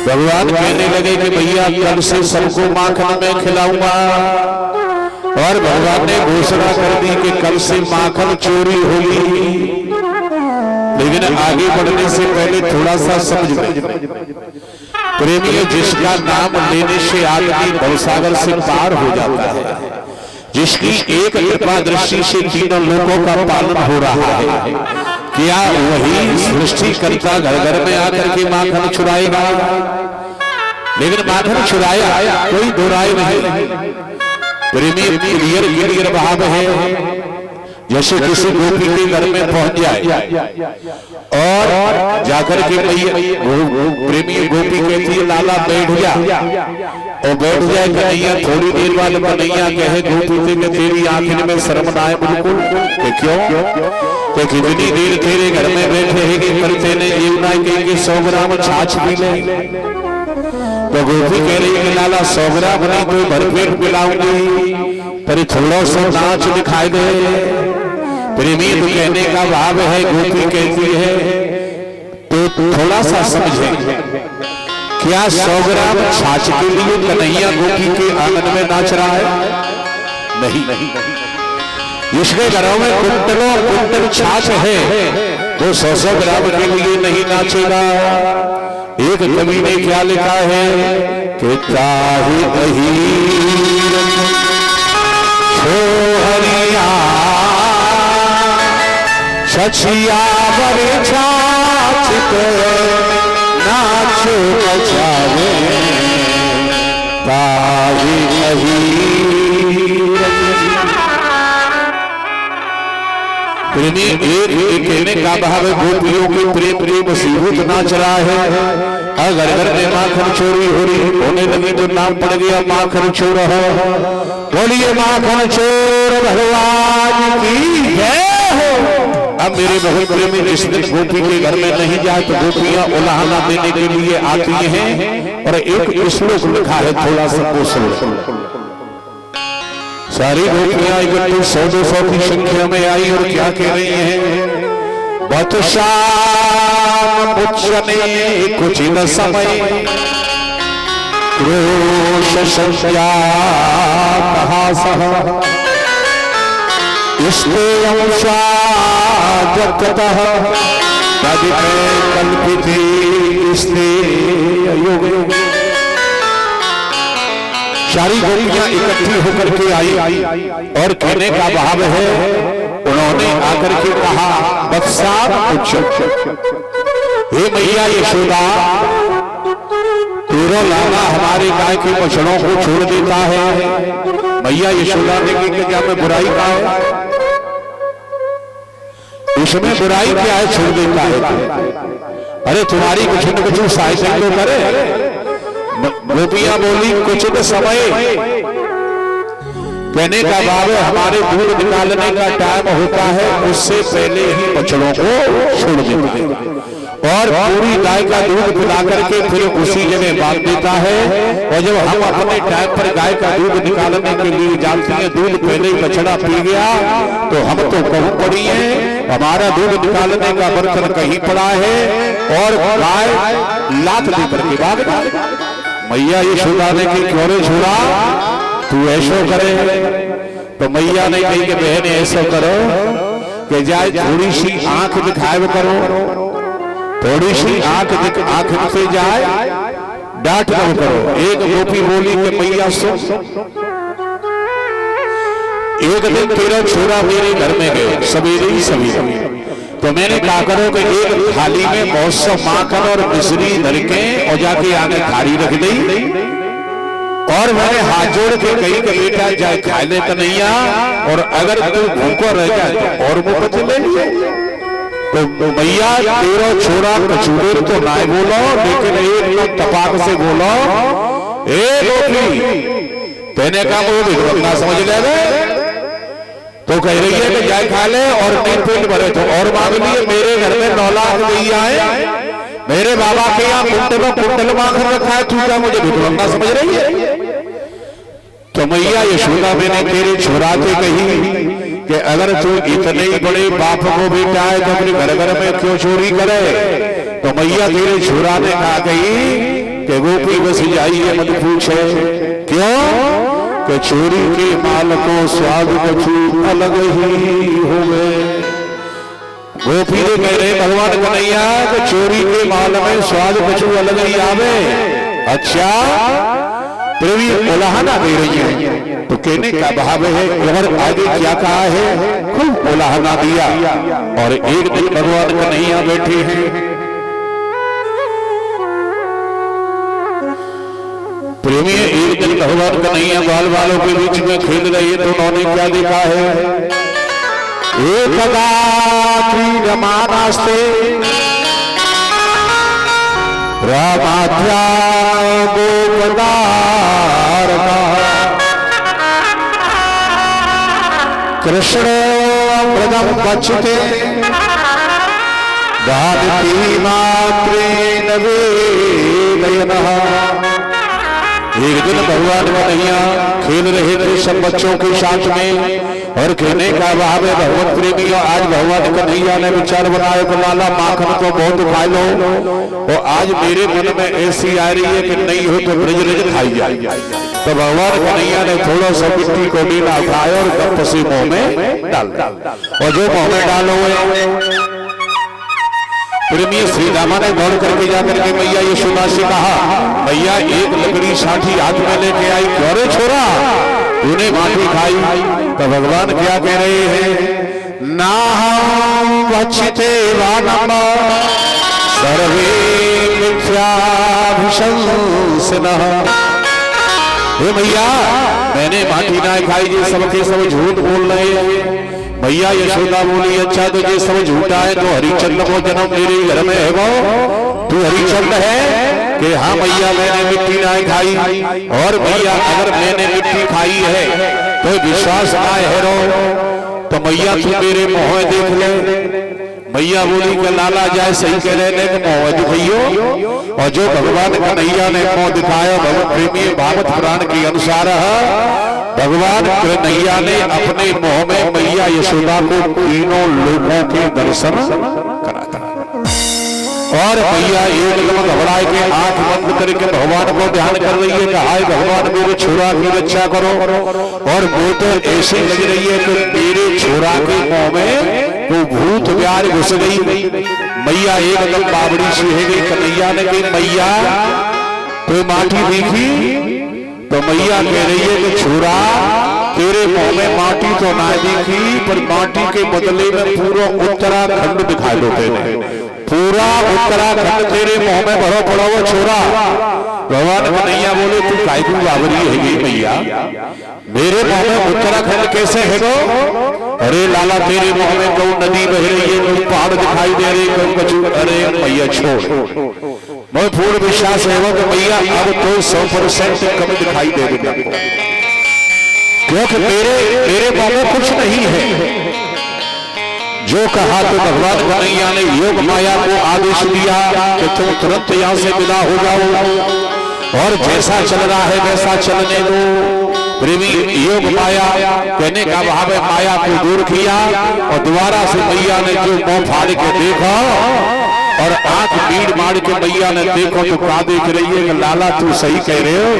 भगवान कहने लगे कि भैया कल से सबको माखन में खिलाऊंगा, और भगवान ने घोषणा कर दी कि कल से माखन चोरी होगी। लेकिन आगे बढ़ने से पहले थोड़ा सा समझ लें प्रेमियों, जिसका नाम लेने से आदमी भवसागर से पार हो जाता है, जिसकी एक कृपा दृष्टि से तीनों लोगों का पालन हो रहा है, क्या वही सृष्टिकर्ता घर घर में आकर के माखन छुड़ाएगा? लेकिन माखन छुड़ाया कोई दो राय नहीं। प्रेमी क्लियर भाव है, जैसे किसी गोपी के घर में पहुंच जाए और जाकर के प्रेमी गोपी कहती है लाला बैठ जा, और बैठ जाए कन्हैया। थोड़ी देर बाद कन्हैया कहे गोपी से कि तेरी आंखों में शर्म ना आए बिल्कुल? क्यों? तो कितनी देर तेरे घर में बैठे हैं कि करते ने जीवना कहेंगे 100 ग्राम छाछ पी ले। तो गोपी कह रही है लाला 100 ग्राम नहीं कोई भरपेट पिलाऊंगी, पर थोड़ा सा नाच दिखाई दे। प्रेमी तो कहने का भाव है, गोपी कहती है तो थोड़ा सा समझे, क्या 100 ग्राम छाछ के लिए कन्हैया गोपी के आंगन में नाच रहा है? नहीं। जिसके घरों में कुंटलों कुंटल छाछ है वो 100 ग्राम के लिए नहीं नाचेगा। एक कवि ने क्या लिखा है कि चाहे छोहरिया छछिया बड़े छाछ नाचो बचावे ताही प्रेमी एक कहने का भाव गोपियों के प्रेम प्रेम सीभूत नाच रहा है। अगर घर में माखन चोरी हो रही होने लगी तो नाम पड़ गया माखन चोर हो। बोलिए माखन चोर भगवान की जय हो। अब मेरे बहुत प्रेमी जिस दिन गोपी के घर में नहीं जाए तो गोपियां उलाहना देने के लिए आती हैं, और एक श्लोक लिखा है थोड़ा सा वो सुनो। सारी गोपियां इकट्ठी 100-200 की संख्या में आई और क्या कह रही हैं? बहुत शाम मुझने कुछ न समय क्रोश संज्ञा कहा सह इसके अंशा जगतः तद में कल्पित इसने योग। सारी गोपियां इकट्ठी होकर के आई और कहने का भाव है, उन्होंने आकर के कहा बत्सा हे मैया यशोदा, तेरा लाला हमारे गाय के बछड़ों को छोड़ देता है। मैया यशोदा ने कहा कि क्या मैं बुराई का है? उसमें बुराई क्या है? छोड़ देता है। अरे तुम्हारी कुछ न कुछ सहायता तो करे। गोपियां बोली कुछ तो समय, कहने का भाव है हमारे दूध निकालने का टाइम होता है, उससे पहले ही बछड़ों को छोड़ देता है और पूरी गाय का दूध पिला करके फिर उसी जगह बांध देता है। और जब हम अपने टाइम पर गाय का दूध निकालने के लिए जाते हैं, दूध पहले ही बछड़ा पी गया तो हम तो कहूं पड़ी है, हमारा दूध निकालने का बर्तन कहीं पड़ा है और गाय लात लेकर के भाग गई। मैया यशोदा ने की क्यों छोड़ा? तू ऐसो करे। तो मैया ने कही कि बहन ऐसा करो कि जाए थोड़ी सी आंख दिखाए करो, थोड़ी सी आंख से जाए डांट कम करो। एक गोपी बोली कि मैया सुन, एक दिन तेरा छोरा मेरे घर में गए सवेरे ही सवेरे, तो मैंने कहा करो कि एक थाली में बहुत सा माखन और मिश्री धर के और जाके आगे थाली रख दी, और मैंने हाथ जोड़ के कही कि बेटा जाए खा ले कन्हैया, और अगर तू भूखो रह जाए तो और मुफ्त ले लिए। तो भैया तेरा छोरा कचूर तो ना बोलो, लेकिन एक तपाक से बोलो ए गोपी, कहने का वो भी ना समझ ले। तो कह रही है कि जाए खा ले और नहीं पेट भरे तो और मांग लिए। मेरे घर में 9 लाख गैया है, मेरे बाबा के यहाँ कुंटल मांग रखा है, तू क्या मुझे भिखमंगा समझ रही है? तो मैया यशोदा मैंने तेरे छोरा से कही कि अगर तू इतने ही बड़े बाप को बेटा है तो अपने घर घर में क्यों चोरी करे? तो मैया तेरे छोरा ने कहा कही कि गोपी बस जाइए मत पूछे क्यों कि चोरी के माल को स्वाद कछु अलग ही हो गए। गोपी ने कह रहे भगवान कन्हैया कि चोरी के माल में स्वाद कछु अलग ही आवे। अच्छा प्रवी उलाहना दे रही है तो कहने का भाव है और आगे क्या कहा है, खूब उलाहना दिया। और एक दिन भगवान कन्हैया बैठे हैं, प्रेमी एक दिन भगवान कन्हैया बाल बालों के बीच में खेल रहे तो उन्होंने क्या देखा है, एक रमानास्ते रामाध्या गोपदार कृष्ण मृदम बचते गाती मात्रे नवे नयनः। एक दिन भगवान कन्हैया खेल रहे थे सब बच्चों के साथ में और कहने का भाव है भगवत प्रेमी आज भगवान कन्हैया ने विचार बनाया कि लाला माखन को बहुत खा लो और आज मेरे मन में ऐसी आ रही है कि नहीं हो तो ब्रज रज खाई जाए। तो भगवान कन्हैया ने थोड़ा सा मिट्टी को नीला उठाया और गप से मुंह में डाल और जो मुंह में डालो प्रेमी श्री रामा ने दौड़ करके जाकर के मैया यशोदा से कहा, मैया एक लकड़ी साठी हाथ में लेके आई, क्यों रे छोरा तूने माटी खाई। तो भगवान क्या कह रहे हैं, ना हम वक्षिते वानम सर्वे मिथ्याभिशंसिनः। हे भैया मैंने माटी ना खाई, ये सबके सब झूठ बोल रहे हैं। भैया यशोदा बोली, अच्छा तो ये सब झूठा है तो हरिचंद्र को जन्म मेरे घर में है वो तू हरिचंद्र है कि हाँ भैया मैंने मिट्टी ना खाई। और भैया अगर मैंने मिट्टी खाई है तो विश्वास ना है रो तो मैया तू मेरे मुंह में देख ले। मैया बोली कि लाला जाए सही कह रहे ने मुंह दिखाइयो। और जो भगवान कन्हैया ने मुंह दिखाया भगवत प्रेमी भागवत पुराण के अनुसार भगवान कन्हैया ने अपने मुंह में मैया यशोदा को तीनों लोगों के दर्शन करा। और मैया एकदम घबराए के आंख बंद करके भगवान को ध्यान कर रही है कि हाय भगवान मेरे छोरा की रक्षा करो। और वो तो ऐसी लग रही है कि मेरे छोरा के मुंह में वो भूत प्यार घुस गई। मैया एकदम बाबड़ी सी है गई। कन्हैया ने कही मैया तो माटी देखी तो मैया कह रही है कि छोरा तेरे मुंह में माटी तो ना दिखी पर माटी के बदले में पूरा उत्तराखंड दिखाई देते हैं। पूरा उत्तराखंड तेरे मुंह में भरो पड़ा वो छोरा। भगवान कन्हैया बोले तू काय की बाबरी है मैया, मेरे मुंह में उत्तराखंड कैसे है गो? अरे लाला तेरे मुंह में कौन नदी बह रही है, कौन पहाड़ दिखाई दे रही है, कौन। अरे मैया छोड़, मैं पूर्ण विश्वास है वो कि मैया अब तो 100% कम दिखाई दे देगा क्योंकि मेरे मुंह में कुछ नहीं है। जो कहा तो भगवान कन्हैया ने योग माया को आदेश दिया कि तुम तुरंत यहाँ से विदा हो जाओ और जैसा चल रहा है वैसा चलने दो। प्रेमी योग माया कहने का भाव है माया को दूर किया और दोबारा से मैया ने जो मुंह फाड़ के देखा और आंख भीड़ मार के मैया ने देखो तो क्या देख रही है कि लाला तू सही कह रहे हो,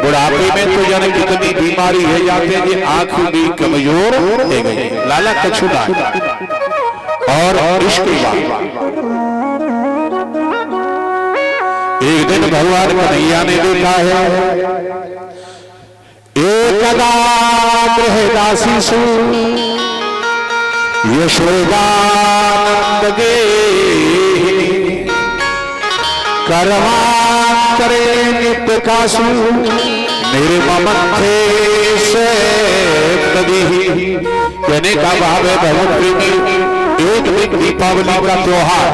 बुढ़ापे में तो जाने कितनी बीमारी है जाते हैं, आंख भी कमजोर हो गई। लाला कछु ना और इसके बाद एक दिन भगवान कन्हैया ने देखा है एकदा गृहदासी सु यशोदानंद गे कर्मांतरे नित्य कासु मेरे ममथे से कभी। कहने का भाव है भगवत प्रेमी एक दिन दीपावली का त्योहार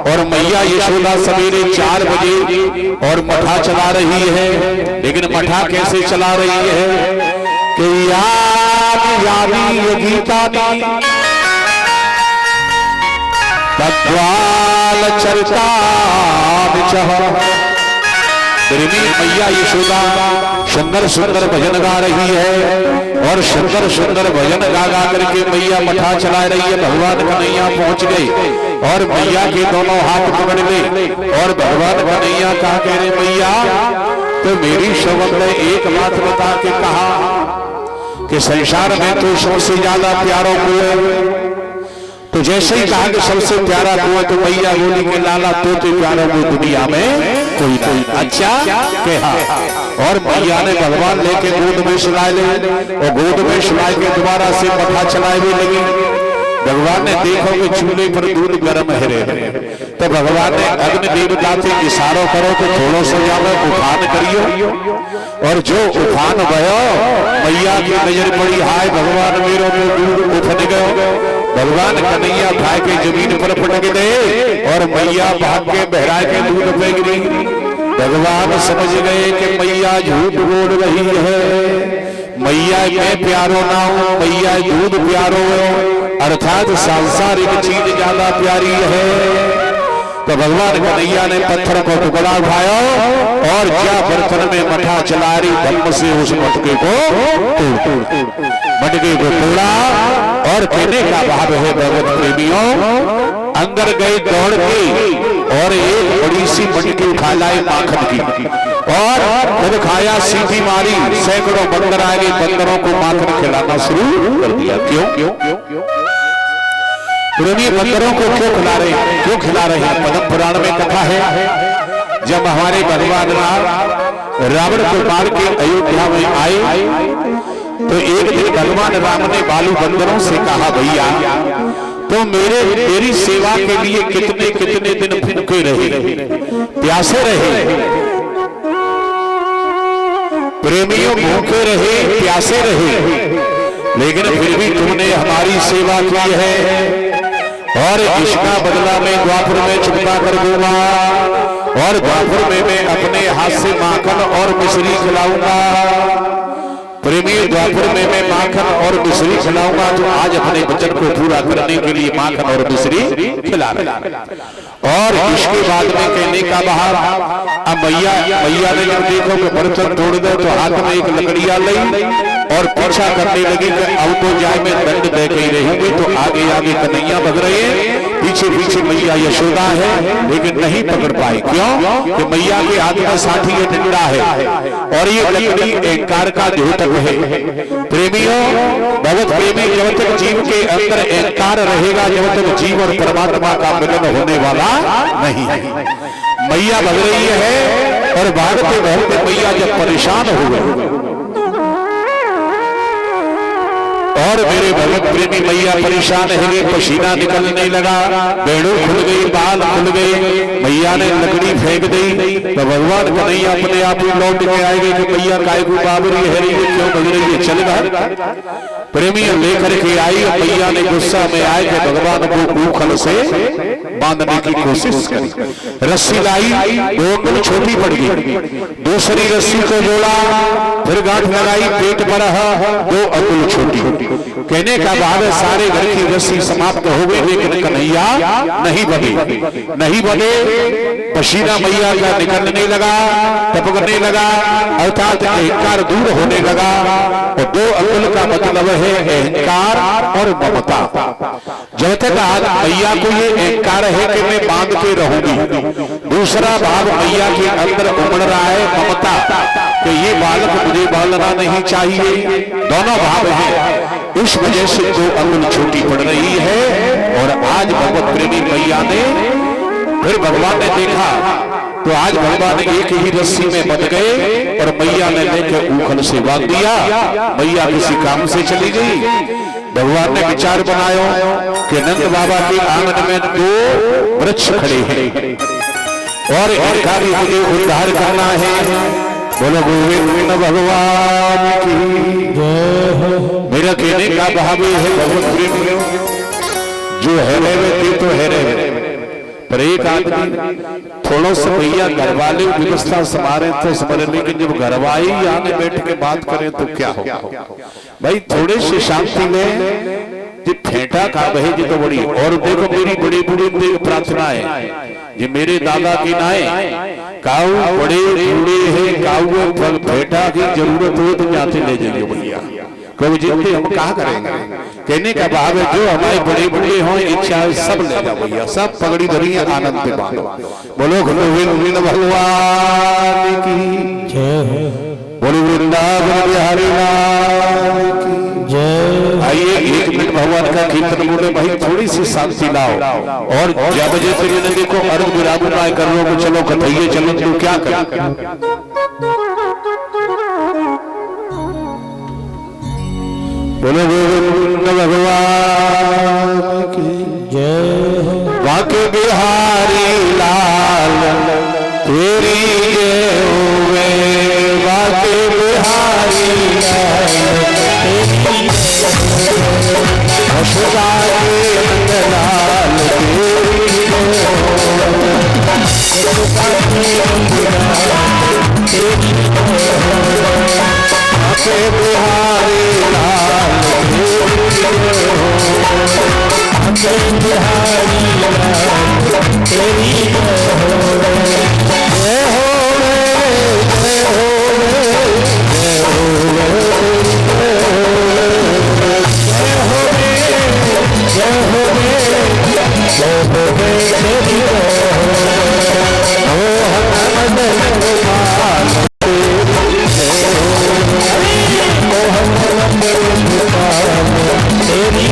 और मैया यशोदा सवेरे 4 बजे और मठा चला रही है। लेकिन मठा कैसे चला रही है कि यादी गीता तत्वाल चरता मैया यशोदा सुंदर सुंदर भजन गा रही है और सुंदर सुंदर भजन गा गा करके मैया मठा चला रही है। भगवान कन्हैया पहुंच गए और मैया के दोनों हाथ पकड़ ले और भगवान कन्हैया कहा कह रहे मैया तो मेरी शब्द ने एक बात बता के कहा कि संसार में तो सबसे ज्यादा प्यारो को है। तो जैसे ही कहा कि सबसे प्यारा कुआं तो मैया बोली के लाला तो प्यारा वो दुनिया में कोई नहीं। अच्छा कहा और मैया ने भगवान लेके गोद में सुलाए ले और गोद में सुलाए के दोबारा से मठा चलाए हुए लगी। भगवान ने देखो कि चूल्हे पर दूध गर्म है तो भगवान ने अग्नि देवता से इशारों करो तो थोड़ा सा जाओ उफान करियो और जो उफान भयो मैया की नजर पड़ी हाय भगवान मेरे में दूध उफन गयो। भगवान कन्हैया भाई के जमीन पर पटक दे और मैया भाग के बहरा के दूध पे गिरी। भगवान समझ गए कि मैया झूठ बोल रही है, मैया मैं प्यारो ना हूं, मैया दूध प्यारो है अर्थात सांसारिक चीज ज्यादा प्यारी है। तो भगवान कन्हैया ने पत्थर को टुकड़ा उठाया और क्या बर्तन में मठा चला रही धर्म से उस मटके को तोड़ा और कहने का भाव है भगवत प्रेमियों अंदर गए दौड़ के और एक बड़ी सी मटकी उठा लाए माखन की और जब खाया सीटी मारी सैकड़ों बंदर आ गए, बंदरों को माखन खिलाना शुरू कर दिया। क्यों बंदरों को क्यों खिला रहे हैं? क्यों खिला रहे हैं? पद्म पुराण में कथा है जब हमारे भगवान रावण को मार के अयोध्या में आए तो एक दिन भगवान राम ने बालू बंदरों से कहा भैया तो मेरी सेवा के लिए कितने कितने दिन भूखे रहे, प्यासे रहे, प्रेमियों भूखे रहे, प्यासे रहे, लेकिन फिर भी तुमने हमारी सेवा की है और इसका बदला मैं द्वापर में चुकता कर दूंगा और द्वापर में मैं अपने हाथ से माखन और मिश्री खिलाऊंगा। प्रेमी द्वापर में मैं माखन और मिश्री खिलाऊंगा तो आज अपने वचन को पूरा करने के लिए माखन और मिश्री खिला रहे। और इसके बाद में कहने का बाहर अब मैया ने जब देखो कि बर्तन तोड़ दो तो हाथ में एक लकड़िया ली और पीछा करने लगी कि अब तो जाए में दंड दे के ही रहेंगे। तो आगे आगे कन्हैया भग रहे हैं, पीछे पीछे मैया यशोदा है लेकिन नहीं पकड़ पाई। क्यों कि मैया के हाथ में साठी है डंडा है और ये लकड़ी अहंकार का द्योतक है। प्रेमियों भगवत प्रेमी जब तक जीव के अंदर अहंकार रहेगा जब तक जीव और परमात्मा का मिलन होने वाला नहीं है। मैया भग रही है और भागते भागते मैया जब परेशान हो गए और मेरे भगवत प्रेमी मैया परेशान है, पसीना निकलने लगा, बेड़ू खुल गई, बाल खुल गए, मैया ने लकड़ी फेंक दी तो भगवान कन्हैया अपने आप ही लौट के आएंगे कि मैया काय को बाबरी है क्यों भग रही है, चल गए प्रेमी लेकर के आई। मैया ने गुस्सा में आए कि भगवान को ऊखल से बांधने की कोशिश करी, रस्सी लाई, दो अंगुल छोटी पड़ गई, दूसरी रस्सी को जोड़ा, फिर गांठ लगाई, पेट पर दो अंगुल छोटी। कहने का बाद सारे घर की रस्सी समाप्त हो गई लेकिन कन्हैया नहीं बने, पसीना मैया का निकलने लगा, टपकने लगा, अर्थात अहंकार दूर होने लगा। और दो अंगुल का मतलब है अहंकार और ममता। जब तक आज मैया को ये अहंकार है कि मैं बांध के रहूंगी, दूसरा भाव मैया के अंदर उमड़ रहा है ममता कि ये बालक मुझे बालना नहीं चाहिए, दोनों भाव है। इस वजह से दो अंगुल छोटी पड़ रही है। और आज भगवत प्रेमी मैया ने फिर भगवान ने देखा तो आज भगवान एक ही रस्सी में बंध गए और मैया ने लेकर ऊखल से बांध दिया। मैया किसी काम से चली गई। भगवान ने विचार बनाया कि नंद बाबा के आंगन में दो वृक्ष खड़े हैं और इनका भी मुझे उद्धार करना है। बोलो गोविंद भगवान की मेरा कहने का भाव है भगवत प्रेम जो है वे तो है पर एक आदमी थोड़ा सा भैया घर वाले व्यवस्था संभाले तो समझ, लेकिन जब घरवाई आगे बैठ के बात करें तो क्या हो भाई, थोड़े से शांति में फेंटा का बहे जी तो बड़ी। और देखो मेरी बड़ी बड़ी प्रार्थना है ये मेरे दादा की नाए काऊ बड़े बूढ़े हैं, काऊ फल भेटा की जरूरत हो तो जाते ले जाइए भैया, कोई जितने हम कहा करेंगे। कहने का भाव है जो हमारे बड़े बूढ़े हों इच्छा है सब ले जाओ भैया, सब पगड़ी धरी है, आनंद पे बांधो। बोलो गोविंद भगवान की जय, बोलो वृंदावन बिहारी लाल की जय। आइए 1 मिनट भगवान का कीर्तन बोले भाई, थोड़ी सी शांति लाओ। और जब बजे तेरे देखो अर्घ विराजमान कर लो, चलो कथइये चलो तो क्या करें। बोलो गोविंद भगवान की जय। बाके बिहारी लाल तेरी जय होवे, बाके बिहारी लाल तेरी हसदा के नंदलाल तेरी जय होवे, हसदा के नंदलाल तेरी जय होवे, बाके बिहारी लाल बिहारी लाल तेरी जय होवे, जय होवे, जय होवे, जय होवे, जय होवे, जय होवे तेरी मोहन गोपाल तेरी जय मोहन गोपाल तेरी